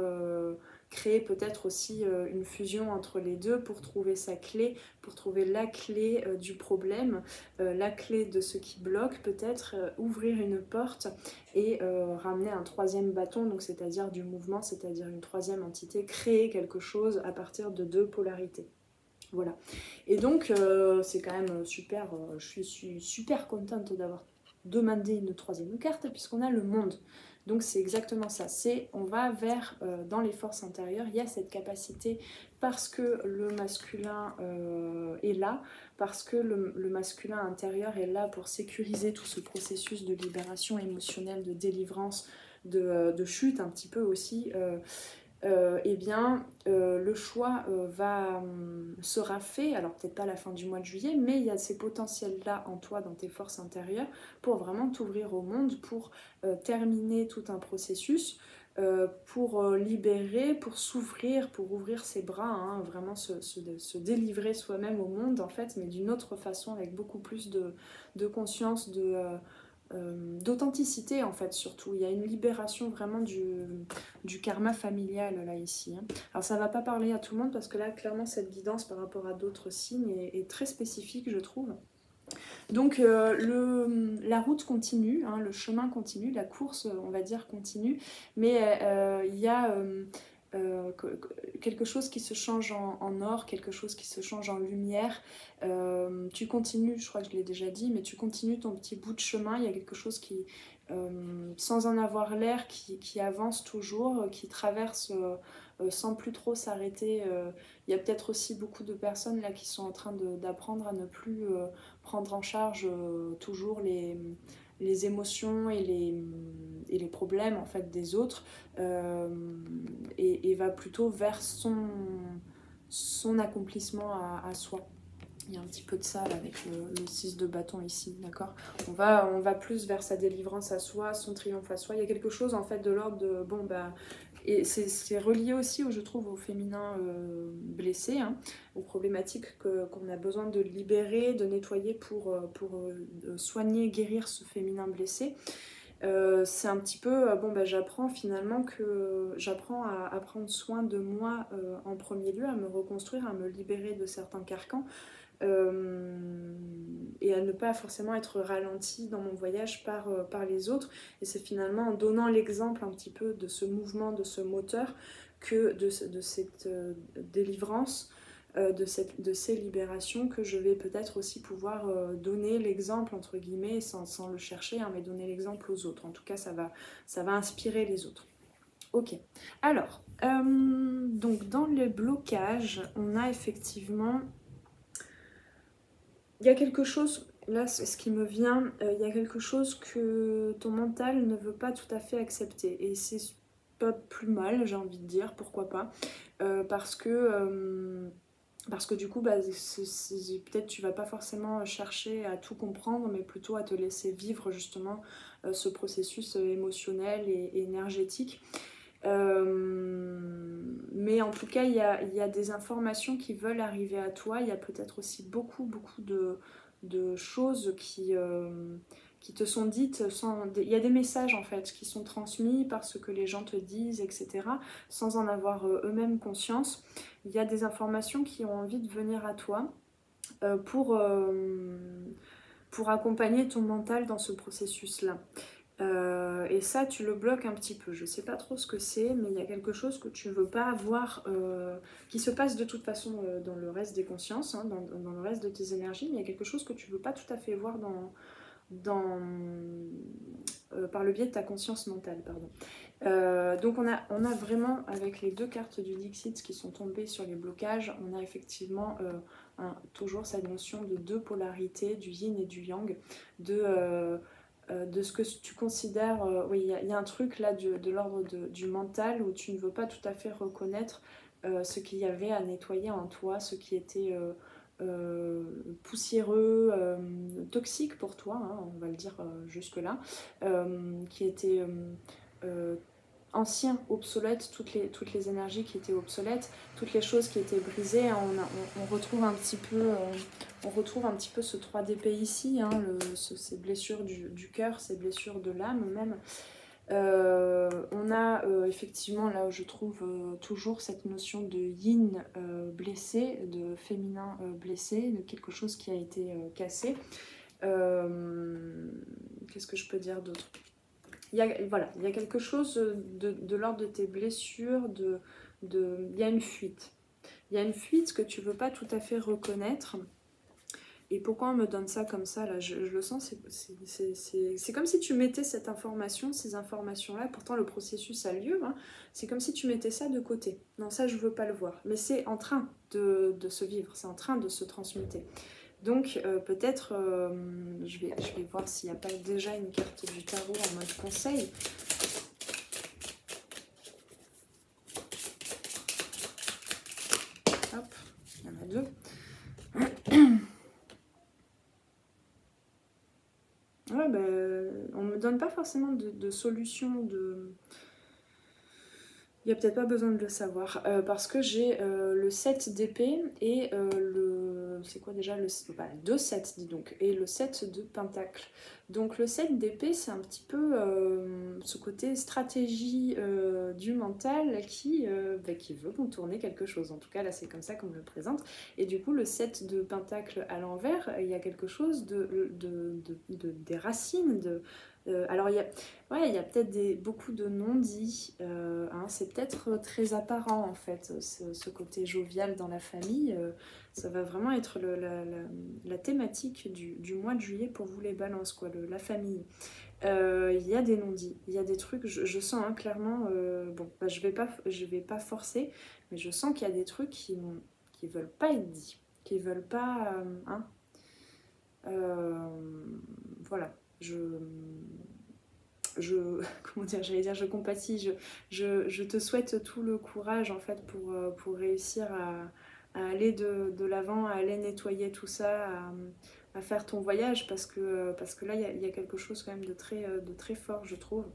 créer peut-être aussi une fusion entre les deux pour trouver sa clé, pour trouver la clé du problème, la clé de ce qui bloque, peut-être ouvrir une porte et ramener un troisième bâton, donc c'est-à-dire du mouvement, c'est-à-dire une troisième entité, créer quelque chose à partir de 2 polarités. Voilà. Et donc, c'est quand même super, je suis super contente d'avoir demandé une troisième carte puisqu'on a le monde. Donc c'est exactement ça, on va vers, dans les forces intérieures, il y a cette capacité parce que le masculin est là, parce que le masculin intérieur est là pour sécuriser tout ce processus de libération émotionnelle, de délivrance, de chute un petit peu aussi, eh bien le choix sera fait, alors peut-être pas à la fin du mois de juillet, mais il y a ces potentiels-là en toi, dans tes forces intérieures, pour vraiment t'ouvrir au monde, pour terminer tout un processus, pour libérer, pour s'ouvrir, pour ouvrir ses bras, vraiment se délivrer soi-même au monde en fait, mais d'une autre façon, avec beaucoup plus de conscience, d'authenticité en fait surtout. Il y a une libération vraiment du karma familial là ici. Hein. Alors ça va pas parler à tout le monde parce que là clairement cette guidance par rapport à d'autres signes est très spécifique je trouve. Donc la route continue, hein, le chemin continue, la course on va dire continue, mais il y a quelque chose qui se change en or, quelque chose qui se change en lumière. Tu continues, je crois que je l'ai déjà dit, mais tu continues ton petit bout de chemin, il y a quelque chose qui, sans en avoir l'air, qui avance toujours, qui traverse sans plus trop s'arrêter. Il y a peut-être aussi beaucoup de personnes là qui sont en train d'apprendre à ne plus prendre en charge toujours les émotions et les problèmes en fait des autres et va plutôt vers son accomplissement à soi. Il y a un petit peu de ça là, avec le 6 de bâton ici, d'accord. On va plus vers sa délivrance à soi, son triomphe à soi. Il y a quelque chose en fait de l'ordre de bon bah. Et c'est relié aussi, je trouve, au féminin blessé, hein, aux problématiques qu'on a besoin de libérer, de nettoyer pour soigner, guérir ce féminin blessé. C'est un petit peu, bon bah j'apprends finalement que j'apprends à prendre soin de moi en premier lieu, à me reconstruire, à me libérer de certains carcans. Et à ne pas forcément être ralentie dans mon voyage par les autres. Et c'est finalement en donnant l'exemple un petit peu de ce mouvement, de ce moteur, que de cette délivrance, de ces libérations, que je vais peut-être aussi pouvoir donner l'exemple, entre guillemets, sans le chercher, hein, mais donner l'exemple aux autres. En tout cas, ça va inspirer les autres. Ok, alors, donc dans les blocages, on a effectivement... Il y a quelque chose, là c'est ce qui me vient, il y a quelque chose que ton mental ne veut pas tout à fait accepter. Et c'est pas plus mal, j'ai envie de dire, pourquoi pas. Parce que du coup, bah, peut-être tu vas pas forcément chercher à tout comprendre, mais plutôt à te laisser vivre justement ce processus émotionnel et énergétique. Mais en tout cas il y a des informations qui veulent arriver à toi. Il y a peut-être aussi beaucoup de choses qui te sont dites il y a des messages en fait qui sont transmis par ce que les gens te disent, etc., sans en avoir eux-mêmes conscience. Il y a des informations qui ont envie de venir à toi pour accompagner ton mental dans ce processus là. Et ça tu le bloques un petit peu, je sais pas trop ce que c'est, mais il y a quelque chose que tu veux pas avoir qui se passe de toute façon dans le reste des consciences, hein, dans le reste de tes énergies, mais il y a quelque chose que tu veux pas tout à fait voir par le biais de ta conscience mentale, pardon. Donc on a vraiment, avec les deux cartes du Dixit qui sont tombées sur les blocages, on a effectivement toujours cette notion de deux polarités, du yin et du yang, de ce que tu considères, oui, il y a un truc là de l'ordre du mental où tu ne veux pas tout à fait reconnaître ce qu'il y avait à nettoyer en toi, ce qui était poussiéreux, toxique pour toi, hein, on va le dire jusque-là, qui était ancien, obsolète, toutes les énergies qui étaient obsolètes, toutes les choses qui étaient brisées. Hein, on retrouve un petit peu ce 3 d'épée ici, hein, ces blessures du cœur, ces blessures de l'âme même. On a effectivement là où je trouve toujours cette notion de yin blessé, de féminin blessé, de quelque chose qui a été cassé. Qu'est-ce que je peux dire d'autre ? Il y a quelque chose de l'ordre de tes blessures, il y a une fuite. Il y a une fuite que tu ne veux pas tout à fait reconnaître. Et pourquoi on me donne ça comme ça là, je le sens, c'est comme si tu mettais cette information, ces informations-là, pourtant le processus a lieu, hein, c'est comme si tu mettais ça de côté. Non, ça je veux pas le voir, mais c'est en train de se vivre, c'est en train de se transmuter. Donc peut-être, je vais voir s'il n'y a pas déjà une carte du tarot en mode conseil. Hop, il y en a deux. Ouais, ben, on me donne pas forcément de solution, Il n'y a peut-être pas besoin de le savoir, parce que j'ai le 7 d'épée et le... C'est quoi déjà le... Bah, 2 7, dis donc, et le 7 de pentacle. Donc le 7 d'épée, c'est un petit peu ce côté stratégie du mental qui veut contourner quelque chose. En tout cas, là, c'est comme ça qu'on me le présente. Et du coup, le 7 de pentacle à l'envers, il y a quelque chose des racines, alors ouais, il y a peut-être beaucoup de non-dits, hein, c'est peut-être très apparent en fait, ce côté jovial dans la famille. Ça va vraiment être la thématique du mois de juillet pour vous les balances, quoi, la famille. Il y a des non-dits, il y a des trucs, je sens hein, clairement, bon, bah, je vais pas forcer, mais je sens qu'il y a des trucs qui veulent pas être dits, qui veulent pas, hein, voilà, comment dire, j'allais dire je compatis, je te souhaite tout le courage en fait pour réussir à aller de l'avant, à aller nettoyer tout ça, à faire ton voyage parce que là il y a quelque chose quand même de très fort je trouve.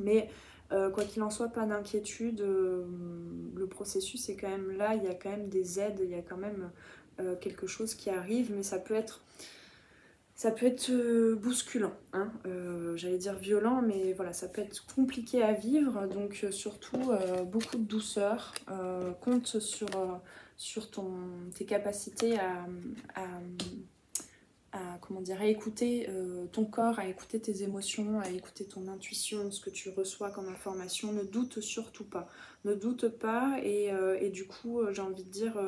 Mais quoi qu'il en soit, pas d'inquiétude, le processus est quand même là, il y a quand même des aides, il y a quand même quelque chose qui arrive, mais ça peut être bousculant, hein, j'allais dire violent, mais voilà, ça peut être compliqué à vivre, donc surtout beaucoup de douceur, compte sur tes capacités comment dire, à écouter ton corps, à écouter tes émotions, à écouter ton intuition, ce que tu reçois comme information, ne doute surtout pas, ne doute pas, et du coup, j'ai envie de dire,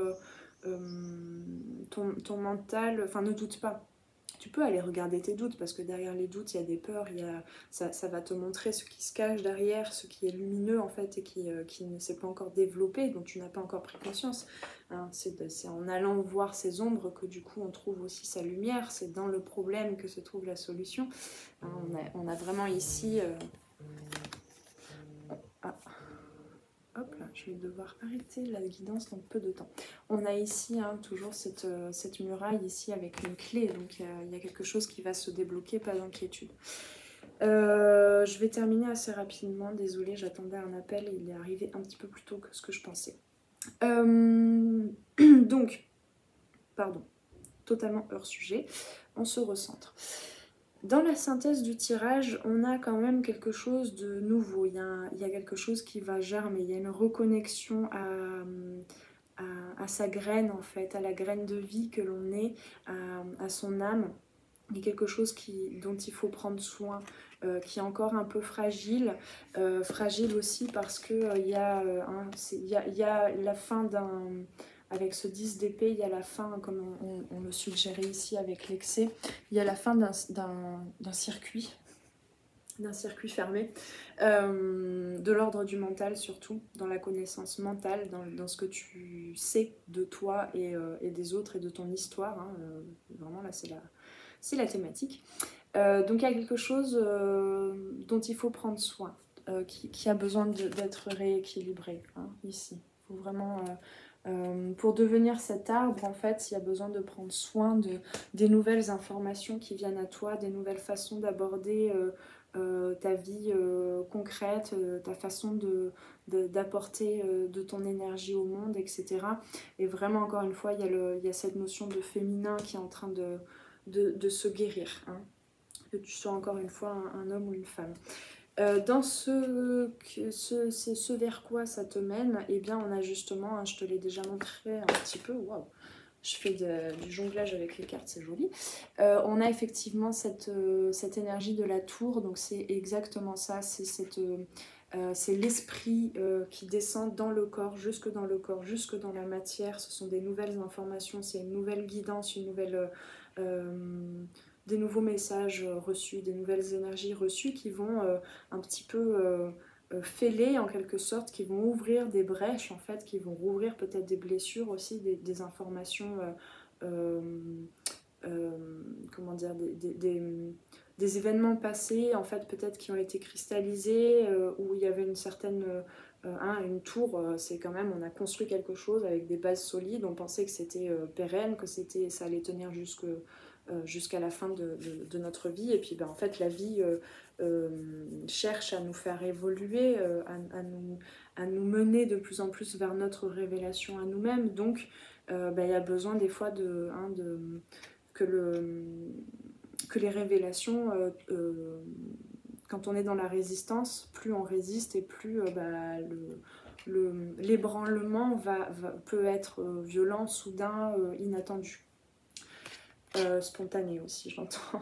ton mental, enfin ne doute pas. Tu peux aller regarder tes doutes parce que derrière les doutes, il y a des peurs, ça va te montrer ce qui se cache derrière, ce qui est lumineux en fait et qui ne s'est pas encore développé, dont tu n'as pas encore pris conscience. Hein, c'est en allant voir ces ombres que du coup on trouve aussi sa lumière, c'est dans le problème que se trouve la solution. Hein, on a vraiment ici... Ah. Hop là, je vais devoir arrêter la guidance dans peu de temps. On a ici hein, toujours cette muraille ici avec une clé, donc il y a quelque chose qui va se débloquer, pas d'inquiétude. Je vais terminer assez rapidement, désolée, j'attendais un appel et il est arrivé un petit peu plus tôt que ce que je pensais. Donc, pardon, totalement hors sujet, on se recentre. Dans la synthèse du tirage, on a quand même quelque chose de nouveau, il y a quelque chose qui va germer, il y a une reconnexion à sa graine en fait, à la graine de vie que l'on est, à son âme. Il y a quelque chose dont il faut prendre soin, qui est encore un peu fragile, fragile aussi parce que il y a la fin d'un... Avec ce 10 d'épée, il y a la fin, comme on le suggérait ici avec l'excès, il y a la fin d'un circuit fermé, de l'ordre du mental surtout, dans la connaissance mentale, dans ce que tu sais de toi et des autres et de ton histoire. Hein, vraiment là c'est la thématique. Donc il y a quelque chose dont il faut prendre soin, qui a besoin d'être rééquilibré hein, ici. Il faut vraiment... pour devenir cet arbre, en fait, il y a besoin de prendre soin des nouvelles informations qui viennent à toi, des nouvelles façons d'aborder ta vie concrète, ta façon d'apporter de ton énergie au monde, etc. Et vraiment, encore une fois, il y a cette notion de féminin qui est en train de se guérir. Hein. Que tu sois encore une fois un homme ou une femme. Dans ce vers quoi ça te mène, eh bien on a justement, hein, je te l'ai déjà montré un petit peu, waouh, je fais du jonglage avec les cartes, c'est joli. On a effectivement cette énergie de la tour, donc c'est exactement ça, c'est l'esprit qui descend dans le corps, jusque dans la matière. Ce sont des nouvelles informations, c'est une nouvelle guidance, une nouvelle... des nouveaux messages reçus, des nouvelles énergies reçues qui vont un petit peu fêler en quelque sorte, qui vont ouvrir des brèches en fait, qui vont rouvrir peut-être des blessures aussi, des informations, comment dire, des événements passés en fait peut-être qui ont été cristallisés, où il y avait une certaine... une tour, c'est quand même, on a construit quelque chose avec des bases solides, on pensait que c'était pérenne, que ça allait tenir jusqu'à la fin de notre vie, et puis ben, en fait la vie cherche à nous faire évoluer, à nous mener de plus en plus vers notre révélation à nous-mêmes. Donc il y a besoin des fois que les révélations, quand on est dans la résistance, plus on résiste et plus l'ébranlement peut être violent, soudain, inattendu. Spontané aussi, j'entends.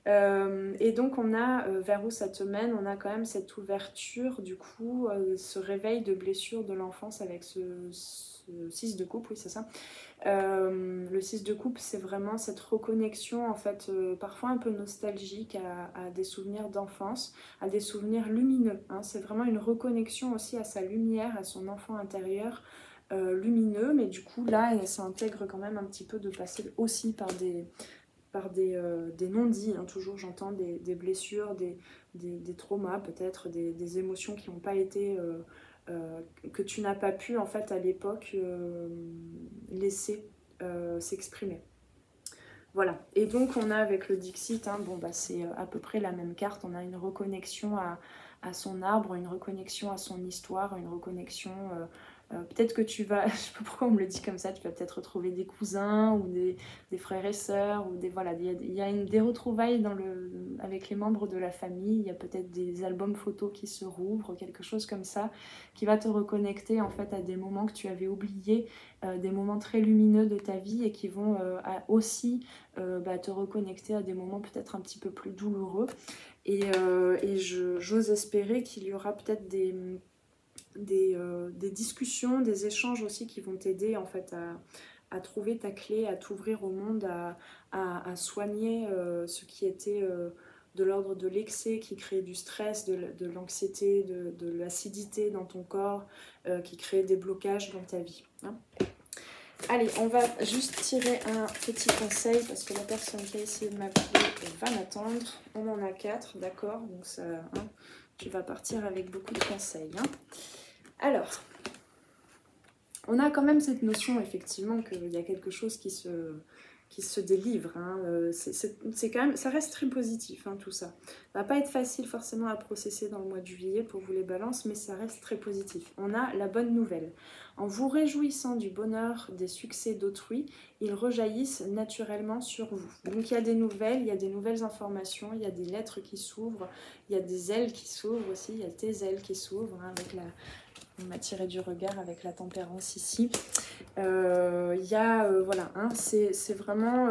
Et donc on a, vers où ça te mène, on a quand même cette ouverture, du coup, ce réveil de blessure de l'enfance avec ce 6 de coupe, oui c'est ça. Le 6 de coupe, c'est vraiment cette reconnexion, en fait, parfois un peu nostalgique à des souvenirs d'enfance, à des souvenirs lumineux. Hein. C'est vraiment une reconnexion aussi à sa lumière, à son enfant intérieur lumineux, mais du coup là, ça intègre quand même un petit peu de passer aussi par des non-dits, hein, toujours j'entends des blessures, des traumas peut-être, des émotions qui n'ont pas été, que tu n'as pas pu en fait à l'époque laisser s'exprimer. Voilà, et donc on a avec le Dixit, hein, bon bah c'est à peu près la même carte, on a une reconnexion à son arbre, une reconnexion à son histoire, une reconnexion... peut-être que tu vas, je sais pas pourquoi on me le dit comme ça, tu vas peut-être retrouver des cousins ou des frères et sœurs, ou voilà, il y a des retrouvailles avec les membres de la famille, il y a peut-être des albums photos qui se rouvrent, quelque chose comme ça, qui va te reconnecter en fait à des moments que tu avais oubliés, des moments très lumineux de ta vie et qui vont aussi te reconnecter à des moments peut-être un petit peu plus douloureux. Et j'ose espérer qu'il y aura peut-être des discussions, des échanges aussi qui vont t'aider en fait à trouver ta clé, à t'ouvrir au monde, à soigner ce qui était de l'ordre de l'excès, qui créait du stress, de l'anxiété, de l'acidité dans ton corps, qui créait des blocages dans ta vie. Hein. Allez, on va juste tirer un petit conseil parce que la personne qui a essayé de m'appeler va m'attendre. On en a 4, d'accord, donc ça, hein, tu vas partir avec beaucoup de conseils. Hein. Alors, on a quand même cette notion effectivement qu'il y a quelque chose qui se délivre. Hein. C'est quand même, ça reste très positif hein, tout ça. Ça va pas être facile forcément à processer dans le mois de juillet pour vous les balances, mais ça reste très positif. On a la bonne nouvelle. En vous réjouissant du bonheur, des succès d'autrui, ils rejaillissent naturellement sur vous. Donc il y a des nouvelles, il y a des nouvelles informations, il y a des lettres qui s'ouvrent, il y a des ailes qui s'ouvrent aussi, il y a tes ailes qui s'ouvrent hein, avec la... On m'a tiré du regard avec la tempérance ici. Il y a, voilà, hein, c'est vraiment...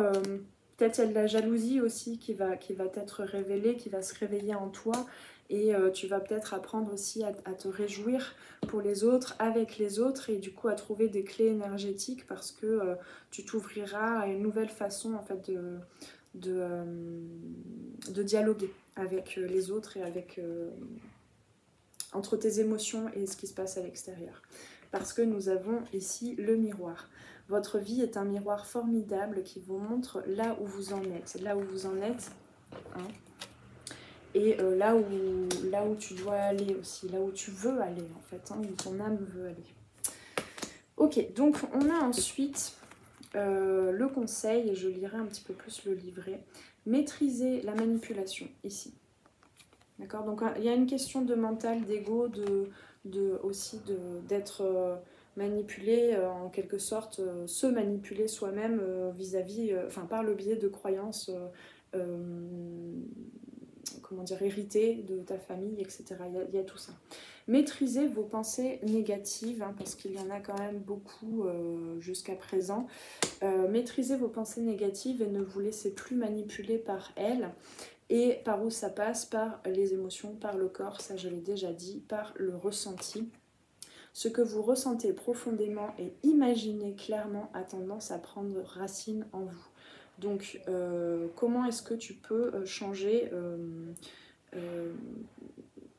peut-être il y a de la jalousie aussi qui va t'être révélée, qui va se réveiller en toi. Et tu vas peut-être apprendre aussi à te réjouir pour les autres, avec les autres. Et du coup à trouver des clés énergétiques parce que tu t'ouvriras à une nouvelle façon en fait de dialoguer avec les autres et avec... entre tes émotions et ce qui se passe à l'extérieur. Parce que nous avons ici le miroir. Votre vie est un miroir formidable qui vous montre là où vous en êtes. Là où vous en êtes, hein, et là où tu dois aller aussi, là où tu veux aller en fait, hein, où ton âme veut aller. Ok, donc on a ensuite le conseil, et je lirai un petit peu plus le livret. Maîtriser la manipulation, ici. D'accord, donc il y a une question de mental, d'ego, aussi d'être manipulé, en quelque sorte, se manipuler soi-même vis-à-vis, enfin par le biais de croyances, comment dire, héritées de ta famille, etc. Il y a tout ça. Maîtrisez vos pensées négatives, hein, parce qu'il y en a quand même beaucoup jusqu'à présent. Maîtrisez vos pensées négatives et ne vous laissez plus manipuler par elles. Et par où ça passe? Par les émotions, par le corps, ça je l'ai déjà dit, par le ressenti. Ce que vous ressentez profondément et imaginez clairement a tendance à prendre racine en vous. Donc comment est-ce que tu peux changer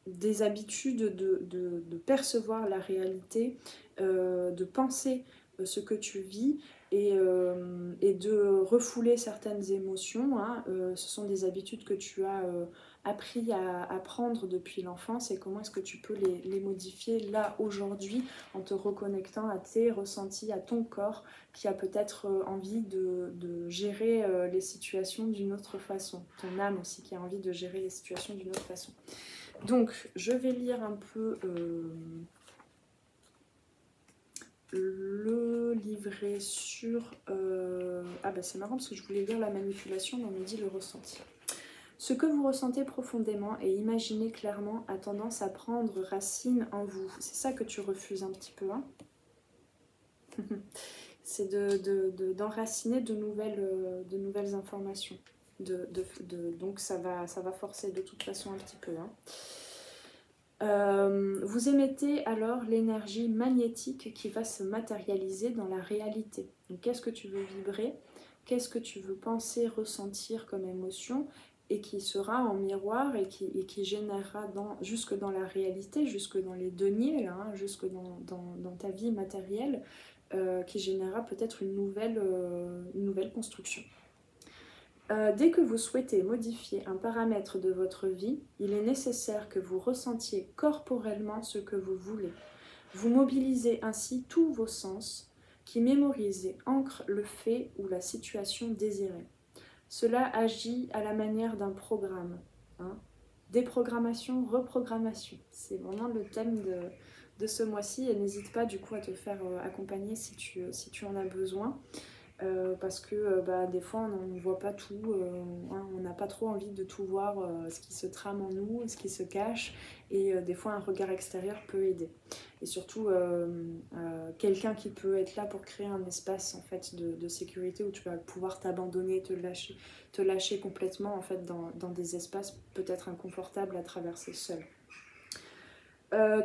des habitudes de percevoir la réalité, de penser ce que tu vis, et de refouler certaines émotions. Hein. Ce sont des habitudes que tu as appris à prendre depuis l'enfance et comment est-ce que tu peux les modifier là aujourd'hui en te reconnectant à tes ressentis, à ton corps qui a peut-être envie de gérer les situations d'une autre façon. Ton âme aussi qui a envie de gérer les situations d'une autre façon. Donc je vais lire un peu le livret sur... Ah bah c'est marrant parce que je voulais lire la manipulation mais on me dit le ressenti. Ce que vous ressentez profondément et imaginez clairement a tendance à prendre racine en vous. C'est ça que tu refuses un petit peu, hein. C'est d'enraciner de nouvelles informations. Donc ça va forcer de toute façon un petit peu, hein. Vous émettez alors l'énergie magnétique qui va se matérialiser dans la réalité. Donc qu'est-ce que tu veux vibrer? Qu'est-ce que tu veux penser, ressentir comme émotion? Et qui sera en miroir et qui générera jusque dans la réalité, jusque dans les deniers, là, hein, jusque dans ta vie matérielle, qui générera peut-être une nouvelle construction. Dès que vous souhaitez modifier un paramètre de votre vie, il est nécessaire que vous ressentiez corporellement ce que vous voulez. Vous mobilisez ainsi tous vos sens qui, mémorisés, ancrent le fait ou la situation désirée. Cela agit à la manière d'un programme. Hein. Déprogrammation, reprogrammation. C'est vraiment le thème de ce mois-ci et n'hésite pas du coup à te faire accompagner si tu en as besoin. Parce que des fois on ne voit pas tout, hein, on n'a pas trop envie de tout voir ce qui se trame en nous, ce qui se cache, et des fois un regard extérieur peut aider. Et surtout quelqu'un qui peut être là pour créer un espace en fait de sécurité où tu vas pouvoir t'abandonner, te lâcher complètement en fait dans des espaces peut-être inconfortables à traverser seul.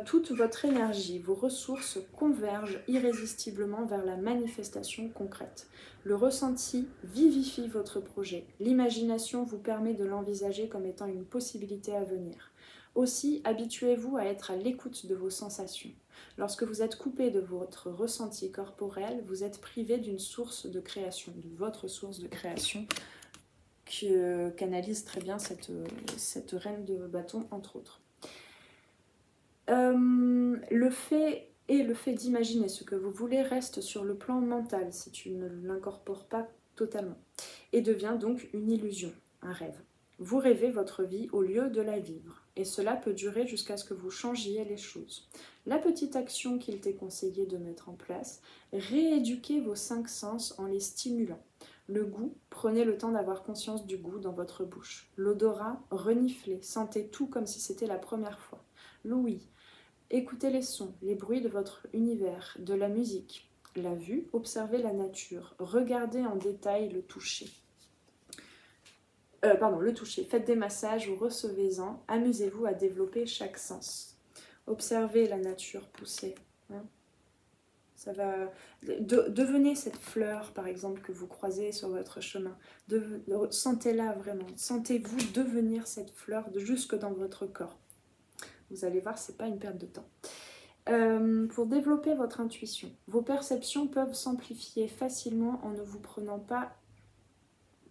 Toute votre énergie, vos ressources convergent irrésistiblement vers la manifestation concrète. Le ressenti vivifie votre projet. L'imagination vous permet de l'envisager comme étant une possibilité à venir. Aussi, habituez-vous à être à l'écoute de vos sensations. Lorsque vous êtes coupé de votre ressenti corporel, vous êtes privé d'une source de création, de votre source de création, qu'analyse très bien cette reine de bâton, entre autres. Le fait d'imaginer ce que vous voulez reste sur le plan mental si tu ne l'incorpores pas totalement et devient donc une illusion, un rêve. Vous rêvez votre vie au lieu de la vivre et cela peut durer jusqu'à ce que vous changiez les choses. La petite action qu'il t'est conseillé de mettre en place, rééduquez vos 5 sens en les stimulant. Le goût, prenez le temps d'avoir conscience du goût dans votre bouche. L'odorat, reniflez, sentez tout comme si c'était la première fois. L'ouïe, écoutez les sons, les bruits de votre univers, de la musique. La vue, observez la nature, regardez en détail le toucher. Le toucher, faites des massages ou recevez-en, amusez-vous à développer chaque sens. Observez la nature pousser. Hein. Ça va... Devenez cette fleur, par exemple, que vous croisez sur votre chemin. Sentez-la vraiment. Sentez-vous devenir cette fleur jusque dans votre corps. Vous allez voir, c'est pas une perte de temps. Pour développer votre intuition, vos perceptions peuvent s'amplifier facilement en ne vous prenant pas...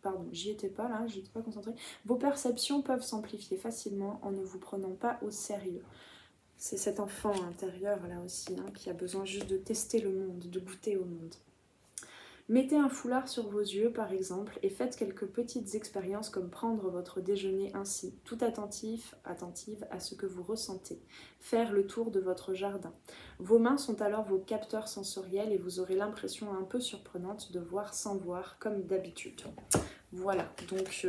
Pardon, j'y étais pas là, j'étais pas concentrée. Vos perceptions peuvent s'amplifier facilement en ne vous prenant pas au sérieux. C'est cet enfant intérieur là aussi hein, qui a besoin juste de tester le monde, de goûter au monde. Mettez un foulard sur vos yeux par exemple et faites quelques petites expériences comme prendre votre déjeuner ainsi, tout attentive à ce que vous ressentez. Faire le tour de votre jardin. Vos mains sont alors vos capteurs sensoriels et vous aurez l'impression un peu surprenante de voir sans voir comme d'habitude. Voilà, donc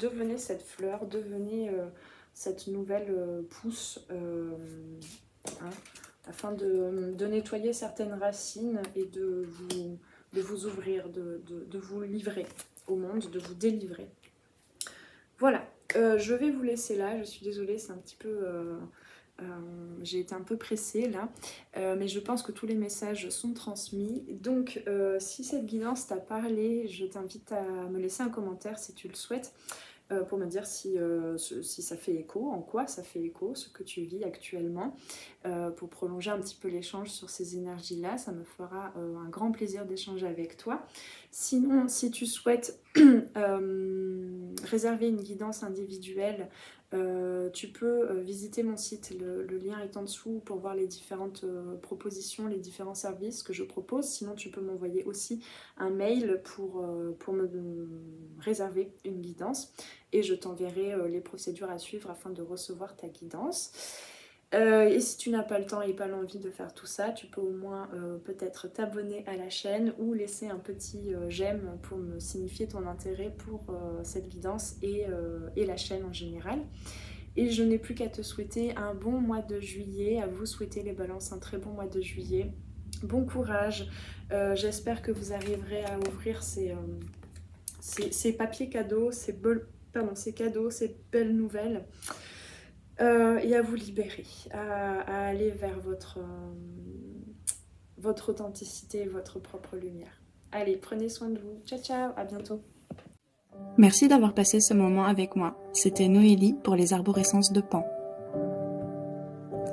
devenez cette fleur, devenez cette nouvelle pousse hein, afin de nettoyer certaines racines et de vous ouvrir, de vous livrer au monde, de vous délivrer. Voilà, je vais vous laisser là, je suis désolée, c'est un petit peu... j'ai été un peu pressée là, mais je pense que tous les messages sont transmis. Donc si cette guidance t'a parlé, je t'invite à me laisser un commentaire si tu le souhaites, pour me dire si ça fait écho, en quoi ça fait écho, ce que tu vis actuellement, pour prolonger un petit peu l'échange sur ces énergies-là. Ça me fera un grand plaisir d'échanger avec toi. Sinon, si tu souhaites réserver une guidance individuelle Tu peux visiter mon site, le lien est en dessous pour voir les différentes propositions, les différents services que je propose. Sinon tu peux m'envoyer aussi un mail pour me réserver une guidance et je t'enverrai les procédures à suivre afin de recevoir ta guidance. Et si tu n'as pas le temps et pas l'envie de faire tout ça, tu peux au moins peut-être t'abonner à la chaîne ou laisser un petit j'aime pour me signifier ton intérêt pour cette guidance et la chaîne en général. Et je n'ai plus qu'à te souhaiter un bon mois de juillet, à vous souhaiter les balances un très bon mois de juillet. Bon courage, j'espère que vous arriverez à ouvrir ces papiers cadeaux, ces cadeaux, ces belles nouvelles. Et à vous libérer, à aller vers votre authenticité et votre propre lumière. Allez, prenez soin de vous. Ciao, ciao, à bientôt. Merci d'avoir passé ce moment avec moi. C'était Noélie pour les arborescences de Pan.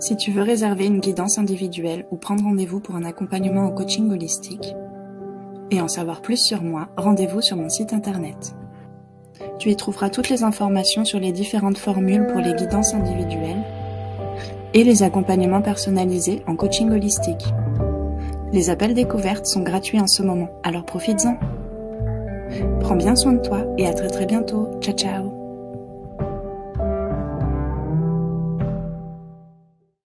Si tu veux réserver une guidance individuelle ou prendre rendez-vous pour un accompagnement en coaching holistique et en savoir plus sur moi, rendez-vous sur mon site internet. Tu y trouveras toutes les informations sur les différentes formules pour les guidances individuelles et les accompagnements personnalisés en coaching holistique. Les appels découvertes sont gratuits en ce moment, alors profites-en. Prends bien soin de toi et à très bientôt. Ciao ciao.